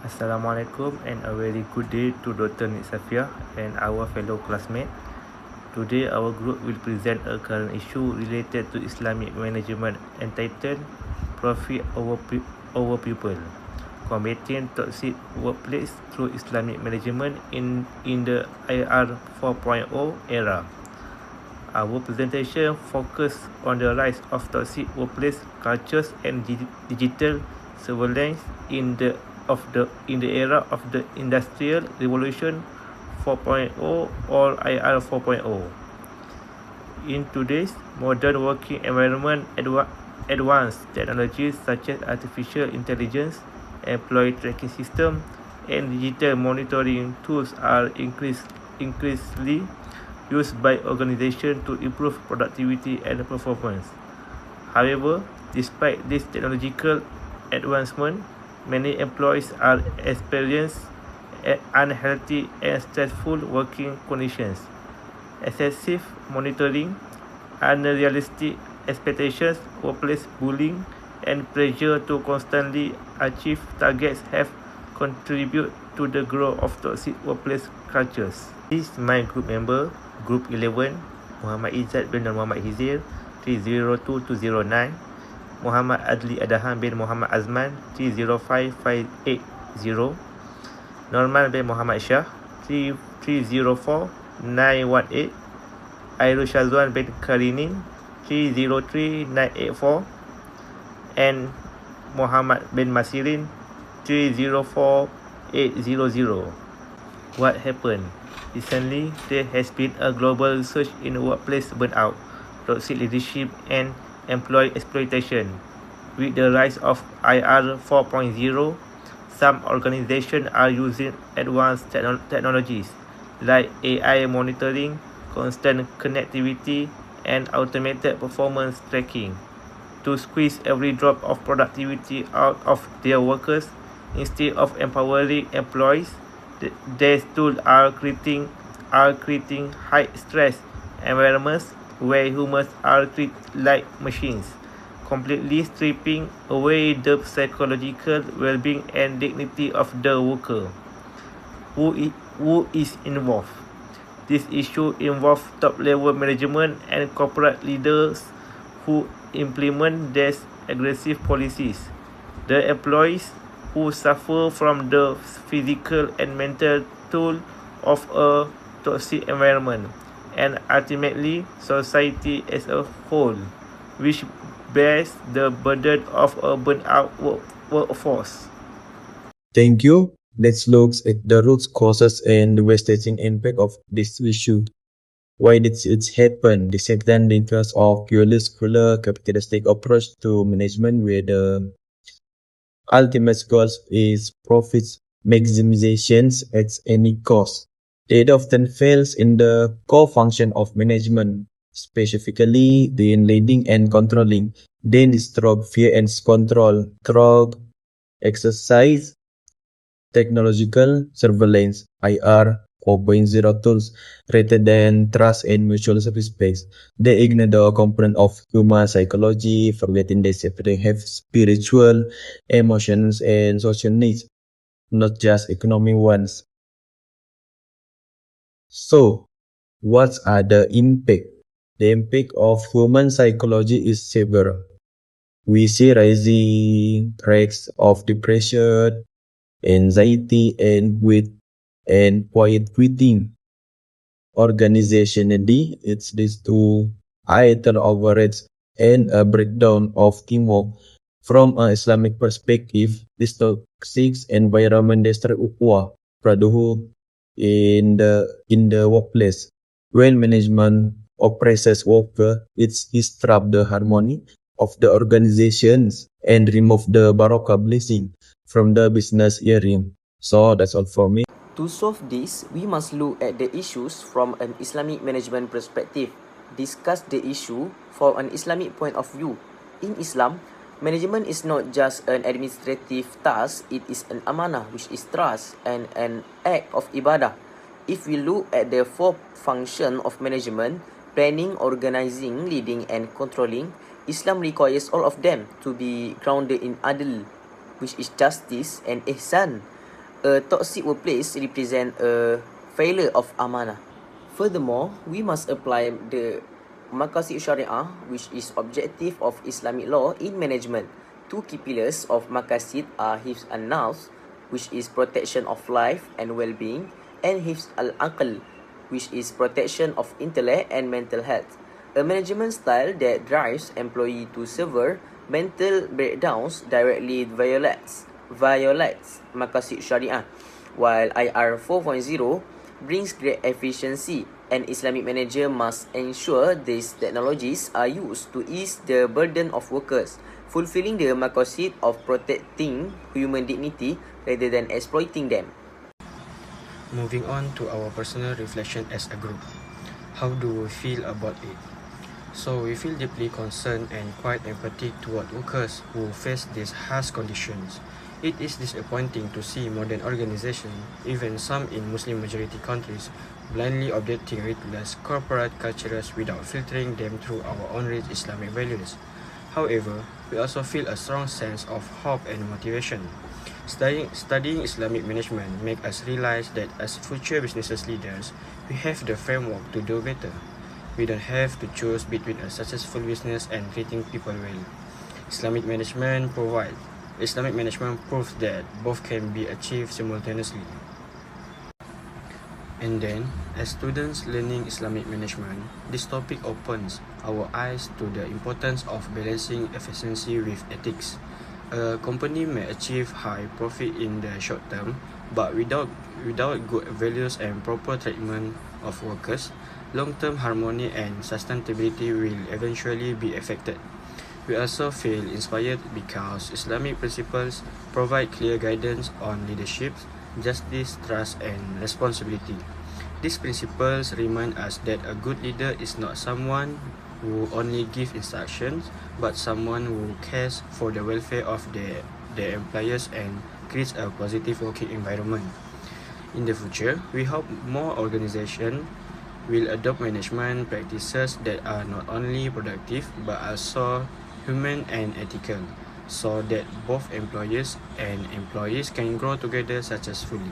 Assalamualaikum and a very good day to Dr. Nitsafia and our fellow classmates. Today our group will present a current issue related to Islamic management entitled Profit over People, Combating Toxic Workplace through Islamic Management in the IR 4.0 era. Our presentation focus on the rise of toxic workplace cultures and digital surveillance in the era of the Industrial Revolution 4.0 or IR 4.0. In today's modern working environment, advanced technologies such as artificial intelligence, employee tracking system, and digital monitoring tools are increasingly used by organizations to improve productivity and performance. However, despite this technological advancement, many employees are experiencing unhealthy and stressful working conditions. Excessive monitoring, unrealistic expectations, workplace bullying, and pressure to constantly achieve targets have contributed to the growth of toxic workplace cultures. This is my group member, Group 11, Muhammad IZZAT bin Muhammad HIZIR, 302209. Muhammad ADLI bin Muhammad AZMAN, 305580. Norman bin Muhammad SHAH, 304918. AIRRUL SHAZWAN bin KARININ, 303984. And Muhammad bin Masirin, 304800. What happened? Recently, there has been a global surge in workplace burnout, toxic leadership, and employee exploitation. With the rise of IR 4.0, some organizations are using advanced technologies like AI monitoring, constant connectivity, and automated performance tracking to squeeze every drop of productivity out of their workers. Instead of empowering employees, these tools are creating high-stress environments where humans are treated like machines, completely stripping away the psychological well-being and dignity of the worker. Who is involved? This issue involves top-level management and corporate leaders who implement these aggressive policies. The employees who suffer from the physical and mental toll of a toxic environment, and ultimately society as a whole, which bears the burden of a burnout workforce. Thank you. Let's look at the root causes and the devastating impact of this issue. Why did it happen? The second interest of curricular capitalistic approach to management where the ultimate goal is profit maximization at any cost. It often fails in the core function of management, specifically the leading and controlling. Then is through fear and control, through exercise, technological surveillance (IR) 4.0 tools rather than trust and mutual respect. They ignore the component of human psychology, forgetting they separately have spiritual, emotions, and social needs, not just economic ones. So, what are the impact? The impact of human psychology is severe. We see rising rates of depression, anxiety, and quiet quitting. Organizationally, it leads to high turnover rates and a breakdown of teamwork. From an Islamic perspective, this toxic environment destroys ukhuwah, brotherhood in the workplace. When management oppresses workers, it disrupts the harmony of the organizations and remove the barakah blessing from the business area. So that's all for me. To solve this, we must look at the issues from an Islamic management perspective, discuss the issue from an Islamic point of view. In Islam, management is not just an administrative task, it is an amanah, which is trust, and an act of ibadah. If we look at the four functions of management, planning, organizing, leading, and controlling, Islam requires all of them to be grounded in adl, which is justice, and ihsan, A toxic workplace represents a failure of amanah. Furthermore, we must apply the Maqasid Syariah, which is objective of Islamic law in management. Two key pillars of Maqasid are Hifz an-Nafs, which is protection of life and well-being, and Hifz al-Aql, which is protection of intellect and mental health. A management style that drives employee to severe mental breakdowns directly violates Maqasid Syariah, while IR 4.0 brings great efficiency. An Islamic manager must ensure these technologies are used to ease the burden of workers, fulfilling the maqasid of protecting human dignity rather than exploiting them. Moving on to our personal reflection as a group. How do we feel about it? So we feel deeply concerned and quite empathic toward workers who face these harsh conditions. It is disappointing to see modern organizations, even some in Muslim majority countries, blindly adopting ruthless corporate cultures without filtering them through our own rich Islamic values. However, we also feel a strong sense of hope and motivation. Studying Islamic management makes us realize that as future business leaders, we have the framework to do better. We don't have to choose between a successful business and treating people well. Islamic management proves that both can be achieved simultaneously. And then, as students learning Islamic management, this topic opens our eyes to the importance of balancing efficiency with ethics. A company may achieve high profit in the short term, but without good values and proper treatment of workers, long-term harmony and sustainability will eventually be affected. We also feel inspired because Islamic principles provide clear guidance on leadership, justice, trust, and responsibility. These principles remind us that a good leader is not someone who only gives instructions, but someone who cares for the welfare of their employees and creates a positive working environment. In the future, we hope more organizations will adopt management practices that are not only productive but also human and ethical, so that both employers and employees can grow together successfully.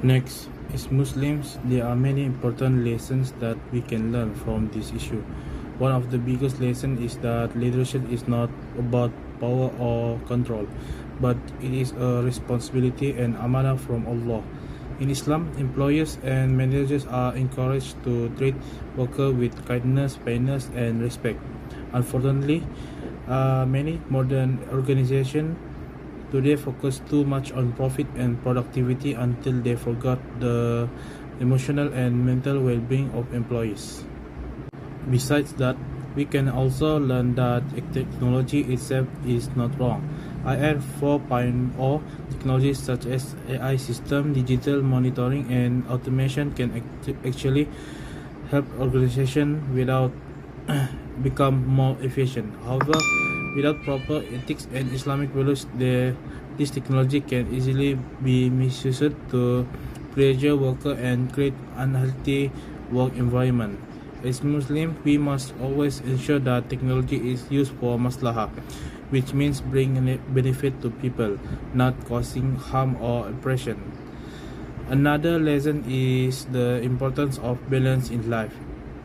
Next, as Muslims, there are many important lessons that we can learn from this issue. One of the biggest lessons is that leadership is not about power or control, but it is a responsibility and amanah from Allah. In Islam, employers and managers are encouraged to treat workers with kindness, fairness, and respect. Unfortunately, many modern organizations today focus too much on profit and productivity until they forgot the emotional and mental well-being of employees. Besides that, we can also learn that technology itself is not wrong. IR 4.0 technologies such as AI system, digital monitoring, and automation can actually help organizations without become more efficient. However, without proper ethics and Islamic values, this technology can easily be misused to pressure workers and create unhealthy work environment. As Muslims, we must always ensure that technology is used for maslahah, which means bringing benefit to people, not causing harm or oppression. Another lesson is the importance of balance in life.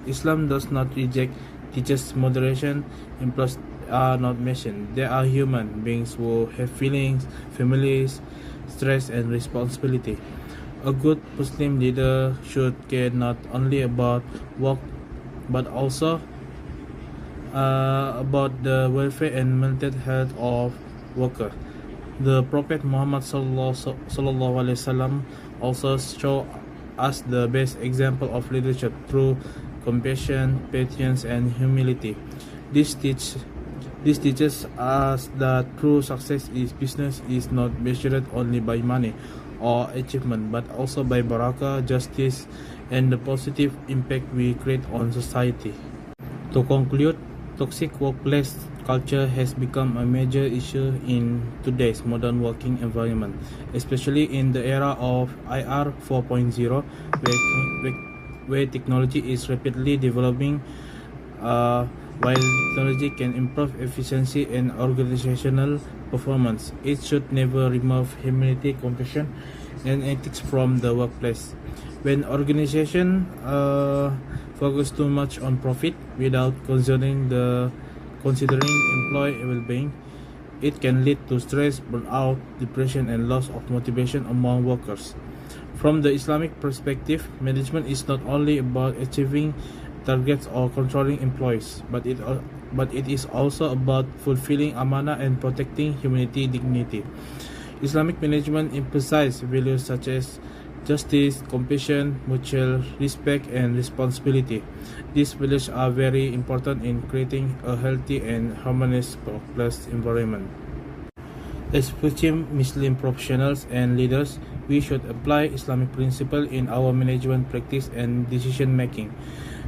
Islam does not reject, teaches moderation. Employees are not machines. They are human beings who have feelings, families, stress, and responsibility. A good Muslim leader should care not only about work but also about the welfare and mental health of workers. The Prophet Muhammad sallallahu alaihi wasallam also showed us the best example of leadership through compassion, patience, and humility. This teaches us that true success in business is not measured only by money or achievement, but also by barakah, justice, and the positive impact we create on society. To conclude, toxic workplace culture has become a major issue in today's modern working environment, especially in the era of IR 4.0, where technology is rapidly developing. While technology can improve efficiency and organizational performance. It should never remove humanity, compassion, and ethics from the workplace. When organizations focus too much on profit without considering employee well-being, it can lead to stress, burnout, depression, and loss of motivation among workers. From the Islamic perspective, management is not only about achieving targets or controlling employees, but it is also about fulfilling amanah and protecting humanity dignity. Islamic management emphasizes values such as justice, compassion, mutual respect, and responsibility. These values are very important in creating a healthy and harmonious workplace environment. As Muslim professionals and leaders, we should apply Islamic principles in our management practice and decision making.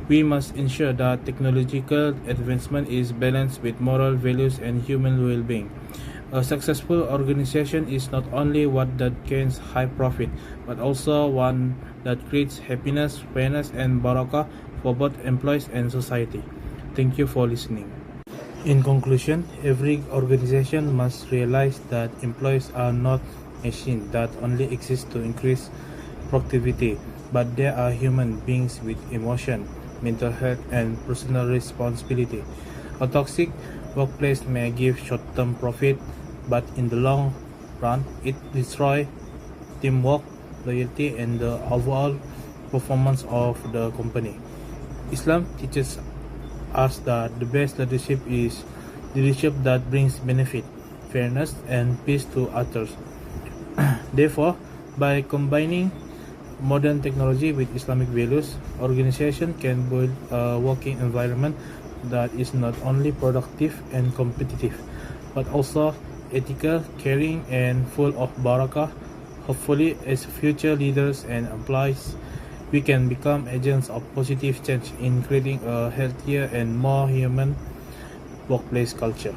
We must ensure that technological advancement is balanced with moral values and human well-being. A successful organization is not only one that gains high profit, but also one that creates happiness, fairness, and barakah for both employees and society. Thank you for listening. In conclusion, every organization must realize that employees are not machines that only exist to increase productivity, but they are human beings with emotion, mental health, and personal responsibility. A toxic workplace may give short-term profit, but in the long run, it destroys teamwork, loyalty, and the overall performance of the company. Islam teaches us that the best leadership is leadership that brings benefit, fairness, and peace to others. Therefore, by combining modern technology with Islamic values, organization can build a working environment that is not only productive and competitive, but also ethical, caring, and full of barakah. Hopefully, as future leaders and employees, we can become agents of positive change in creating a healthier and more human workplace culture.